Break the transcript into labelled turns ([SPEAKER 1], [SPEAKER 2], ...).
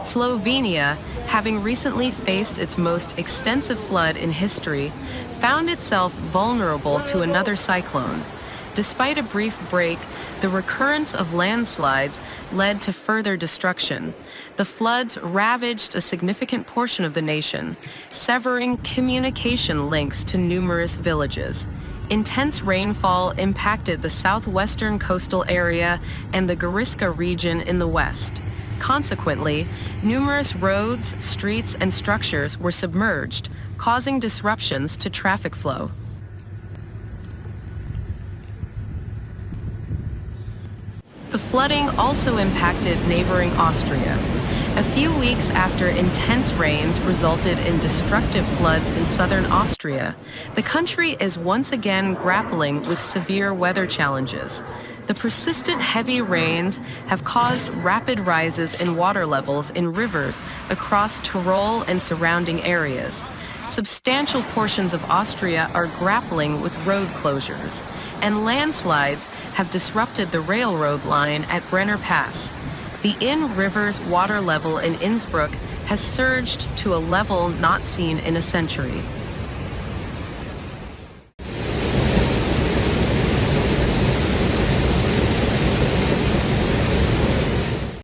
[SPEAKER 1] Slovenia, having recently faced its most extensive flood in history, found itself vulnerable to another cyclone. Despite a brief break, the recurrence of landslides led to further destruction. The floods ravaged a significant portion of the nation, severing communication links to numerous villages. Intense rainfall impacted the southwestern coastal area and the Goriška region in the west. Consequently, numerous roads, streets, and structures were submerged, causing disruptions to traffic flow. The flooding also impacted neighboring Austria. A few weeks after intense rains resulted in destructive floods in southern Austria, the country is once again grappling with severe weather challenges. The persistent heavy rains have caused rapid rises in water levels in rivers across Tyrol and surrounding areas. Substantial portions of Austria are grappling with road closures, and landslides have disrupted the railroad line at Brenner Pass. The Inn River's water level in Innsbruck has surged to a level not seen in a century.